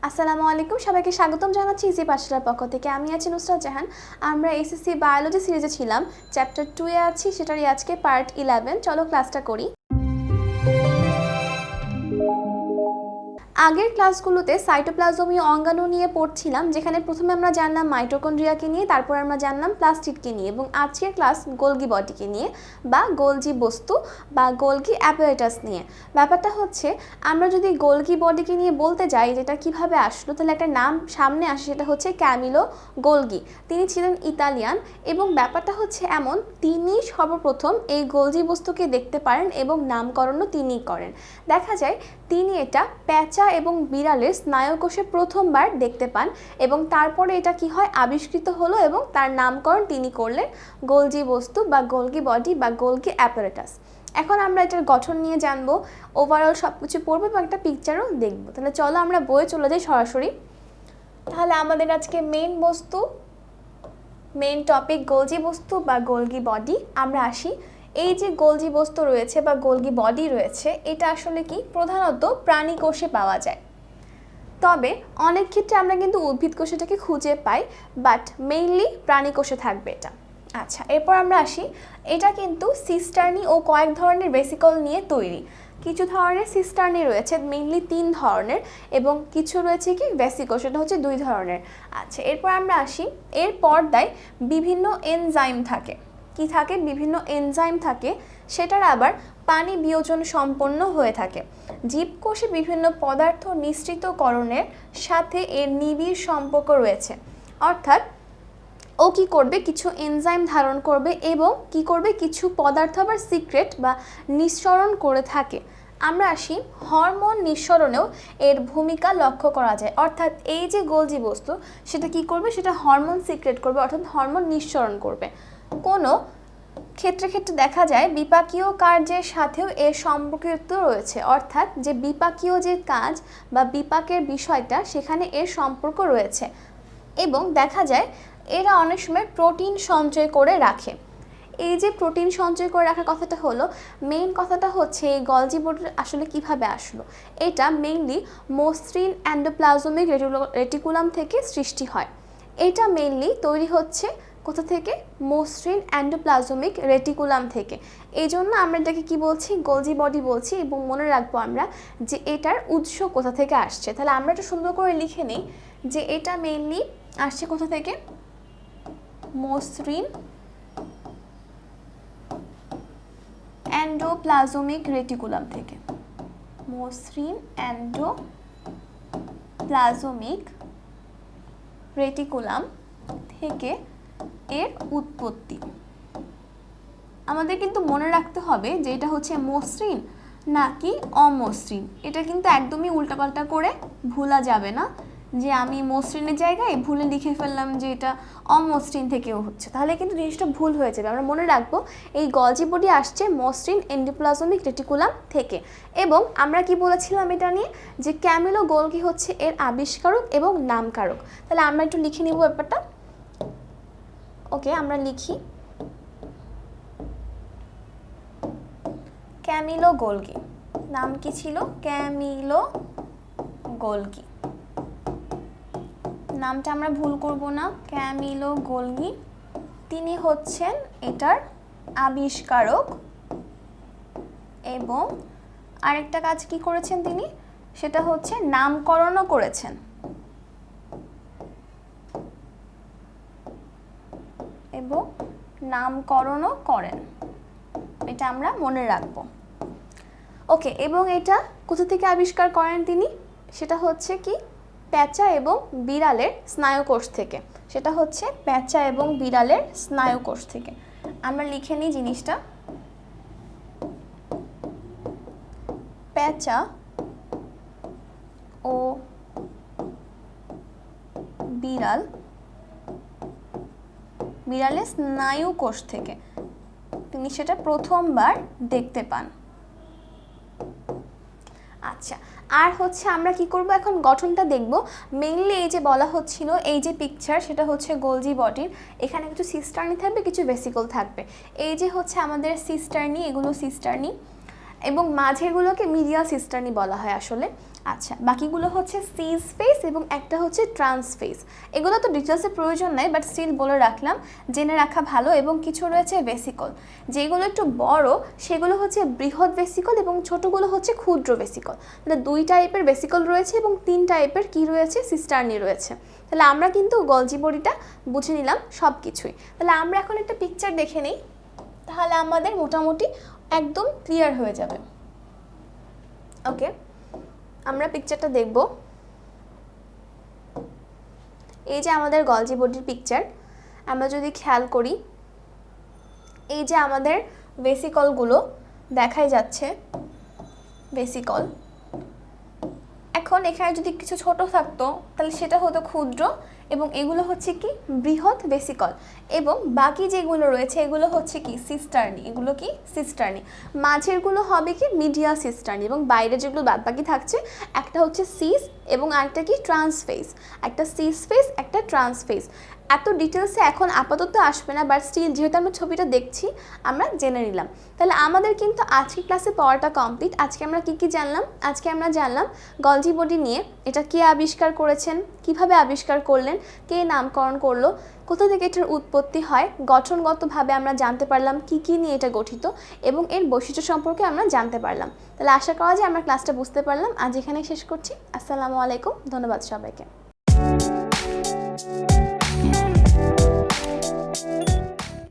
আসসালামু আলাইকুম, সবাইকে স্বাগতম জানাচ্ছি ইজি পাঠশালার পক্ষ থেকে। আমি আছি নুসরাত জাহান। আমরা এসএসসি বায়োলজি সিরিজে ছিলাম, চ্যাপ্টার 2 এ আছি, সেটারই আজকে পার্ট 11। চলো ক্লাসটা করি। আগের ক্লাসগুলোতে সাইটোপ্লাজমীয় অঙ্গাণু নিয়ে পড়ছিলাম, যেখানে প্রথমে আমরা জানলাম মাইটোকন্ড্রিয়াকে নিয়ে, তারপর আমরা জানলাম প্লাস্টিডকে নিয়ে, এবং আজকের ক্লাস গোলগি বডিকে নিয়ে বা গোলজি বস্তু বা গোলগি অ্যাপারেটাস নিয়ে। ব্যাপারটা হচ্ছে, আমরা যদি গোলগি বডিকে নিয়ে বলতে যাই যেটা কিভাবে আসলো, তাহলে একটা নাম সামনে আসে, সেটা হচ্ছে ক্যামিলো গোলগি। তিনি ছিলেন ইতালিয়ান, এবং ব্যাপারটা হচ্ছে এমন, তিনি সর্বপ্রথম এই গোলজি বস্তুকে দেখতে পারেন এবং নামকরণও তিনিই করেন। দেখা যায় তিনি এটা প্যাঁচা এবং বিড়ালের স্নায়ুকোষে প্রথমবার দেখতে পান, এবং তারপরে এটা কি হয়, আবিষ্কৃত হলো এবং তার নামকরণ তিনি করলেন গোলজি বস্তু বা গোলগি বডি বা গোলগি অ্যাপারেটাস। এখন আমরা এটার গঠন নিয়ে জানবো, ওভারঅল সব কিছু পড়বো এবং একটা পিকচারও দেখবো। তাহলে চলো আমরা বইয়ে চলে যাই সরাসরি। তাহলে আমাদের আজকে মেইন টপিক গোলজি বস্তু বা গোলগি বডি। আমরা আসি, এই যে গোলজি বস্তু রয়েছে বা গোলগি বডি রয়েছে, এটা আসলে কি প্রধানত প্রাণী কোষে পাওয়া যায়, তবে অনেক ক্ষেত্রে আমরা কিন্তু উদ্ভিদ কোষে এটাকে খুঁজে পাই, বাট মেইনলি প্রাণী কোষে থাকবে এটা। আচ্ছা, এরপর আমরা আসি, এটা কিন্তু সিস্টার্নি ও কয়েক ধরনের ভেসিকল নিয়ে তৈরি। কিছু ধরনের সিস্টার্নি রয়েছে, মেইনলি 3 ধরনের, এবং কিছু রয়েছে কি ভেসিকল, সেটা হচ্ছে 2 ধরনের। আচ্ছা, এরপর আমরা আসি, এর পর্দায় বিভিন্ন এনজাইম থাকে। কি থাকে? বিভিন্ন এনজাইম থাকে, সেটার আবার পানি বিয়োজন সম্পন্ন হয়ে থাকে। জীবকোষে বিভিন্ন পদার্থ নিঃসৃতকরণের সাথে এর নিবিড় সম্পর্ক রয়েছে, অর্থাৎ ও কি করবে, কিছু এনজাইম ধারণ করবে এবং কি করবে, কিছু পদার্থ আবার সিক্রেট বা নিঃসরণ করে থাকে। আমরা আসি, হরমোন নিঃসরণেও এর ভূমিকা লক্ষ্য করা যায়, অর্থাৎ এই যে গোলজি বস্তু, সেটা কি করবে, সেটা হরমোন সিক্রেট করবে, অর্থাৎ হরমোন নিঃসরণ করবে। কোনো ক্ষেত্রে দেখা যায় বিপাকীয় কার্যের সাথেও এর সম্পর্কিত রয়েছে, অর্থাৎ যে বিপাকীয় যে কাজ বা বিপাকের বিষয়টা, সেখানে এর সম্পর্ক রয়েছে। এবং দেখা যায় এরা অনেক সময় প্রোটিন সঞ্চয় করে রাখে। এই যে প্রোটিন সঞ্চয় করে রাখার কথাটা হলো, মেইন কথাটা হচ্ছে এই গলজি বডি আসলে কিভাবে আসলো। এটা মেইনলি মসৃণ এন্ডোপ্লাজমিক রেটিকুলাম থেকে সৃষ্টি হয়। এটা মেইনলি তৈরি হচ্ছে কোথা থেকে? মসৃণ এন্ডোপ্লাজমিক রেটিকুলাম থেকে। এই জন্য আমরা এটাকে কি বলছি, গোলজি বডি বলছি। এবং মনে রাখবো আমরা যে এটার উৎস কোথা থেকে আসছে। তাহলে আমরা এটা সুন্দর করে লিখে নিই যে এটা মেইনলি আসছে কোথা থেকে? মসৃণ এন্ডোপ্লাজমিক রেটিকুলাম থেকে। মসৃণ এন্ডোপ্লাজমিক রেটিকুলাম থেকে এর উৎপত্তি। আমাদের কিন্তু মনে রাখতে হবে যে এটা হচ্ছে মসৃণ নাকি অমসৃণ। এটা কিন্তু একদমই উল্টাপাল্টা করে ভুলা যাবে না, যে আমি মসৃণের জায়গায় ভুলে লিখে ফেললাম যে এটা অমসৃণ থেকেও হচ্ছে, তাহলে কিন্তু জিনিসটা ভুল হয়ে যাবে। আমরা মনে রাখবো এই গলজি বডি আসছে মসৃণ এন্ডোপ্লাজমিক রেটিকুলাম থেকে। এবং আমরা কি বলেছিলাম এটা নিয়ে, যে ক্যামিলো গোলগি হচ্ছে এর আবিষ্কারক এবং নামকারক। তাহলে আমরা একটু লিখে নিব ব্যাপারটা। ওকে, আমরা লিখি ক্যামিলো গোলগি। নাম কি ছিল? Camilo Golgi. নামটা আমরা ভুল করব না, ক্যামিলো গোলগি। তিনি হচ্ছেন এটার আবিষ্কারক, এবং আরেকটা কাজ কি করেছেন তিনি, সেটা হচ্ছে নামকরণও করেছেন। এবং নামকরণও করেন, এটা আমরা মনে রাখবো। ওকে, এবং এটা কোথা থেকে আবিষ্কার করেন তিনি? সেটা হচ্ছে কি প্যাঁচা এবং বিড়ালের স্নায়ুকোষ থেকে। সেটা হচ্ছে প্যাঁচা এবং বিড়ালের স্নায়ুকোষ থেকে। আমরা লিখে নিই জিনিসটা, প্যাঁচা ও বিড়ালের স্নায়ুকোষ থেকে তিনি সেটা প্রথমবার দেখতে পান। আচ্ছা, আর হচ্ছে আমরা কি করব, এখন গঠনটা দেখব। মেইনলি এই যে বলা হচ্ছিল, এই যে পিকচার, সেটা হচ্ছে গোলজি বডির। এখানে কিছু সিস্টার্নি থাকবে, কিছু ভেসিকল থাকবে। এই যে হচ্ছে আমাদের সিস্টার্নি, এগুলো সিস্টার্নি, এবং মাঝেরগুলোকে মিডিয়াল সিস্টার্নি বলা হয় আসলে। আচ্ছা, বাকিগুলো হচ্ছে সিস ফেস এবং একটা হচ্ছে ট্রান্স ফেস। এগুলো তো ডিটেলসে প্রয়োজন নাই, বাট স্টিল বলে রাখলাম, জেনে রাখা ভালো। এবং কিছু রয়েছে ভেসিকল, যেগুলো একটু বড় সেগুলো হচ্ছে বৃহৎ ভেসিকল এবং ছোটগুলো হচ্ছে ক্ষুদ্র ভেসিকল। তাহলে 2 টাইপের ভেসিকল রয়েছে এবং 3 টাইপের কি রয়েছে, সিস্টার্নি রয়েছে। তাহলে আমরা কিন্তু গলজি বডিটা বুঝে নিলাম সব কিছুই। তাহলে আমরা এখন একটা পিকচার দেখে নিই, তাহলে আমাদের মোটামুটি একদম ক্লিয়ার হয়ে যাবে। ওকে, আমরা পিকচারটা দেখব। এই যে আমাদের গলজি বডির পিকচার, আমরা যদি খেয়াল করি, এই যে আমাদের ভেসিকলগুলো দেখাই যাচ্ছে, ভেসিকল। এখন এখানে যদি কিছু ছোট থাকতো তাহলে সেটা হতো ক্ষুদ্র, এবং এগুলো হচ্ছে কি বৃহৎ ভেসিকল, এবং বাকি যেগুলো রয়েছে এগুলো হচ্ছে কি সিস্টার্নি। এগুলো কি সিস্টার্নি, মাঝেরগুলো হবে কি মিডিয়াল সিস্টার্নি, এবং বাইরে যেগুলো বাদ বাকি থাকছে একটা হচ্ছে সিস এবং আরেকটা কি ট্রান্সফেস, একটা সিস ফেস একটা ট্রান্সফেস। এত ডিটেলসে এখন আপাতত আসবে না, বাট স্টিল যেহেতু আমরা ছবিটা দেখছি আমরা জেনে নিলাম। তাহলে আমাদের কিন্তু আজকে ক্লাসে পড়াটা কমপ্লিট। আজকে আমরা কি জানলাম? আজকে আমরা জানলাম গলজি বডি নিয়ে, এটা কে আবিষ্কার করেছেন, কিভাবে আবিষ্কার করলেন, কে নামকরণ করলো, কোথা থেকে এটার উৎপত্তি হয়, গঠনগতভাবে আমরা জানতে পারলাম কি নিয়ে এটা গঠিত, এবং এর বৈশিষ্ট্য সম্পর্কে আমরা জানতে পারলাম। তাহলে আশা করা যায় আমরা ক্লাসটা বুঝতে পারলাম। আজ এখানে শেষ করছি। আসসালামু আলাইকুম, ধন্যবাদ সবাইকে।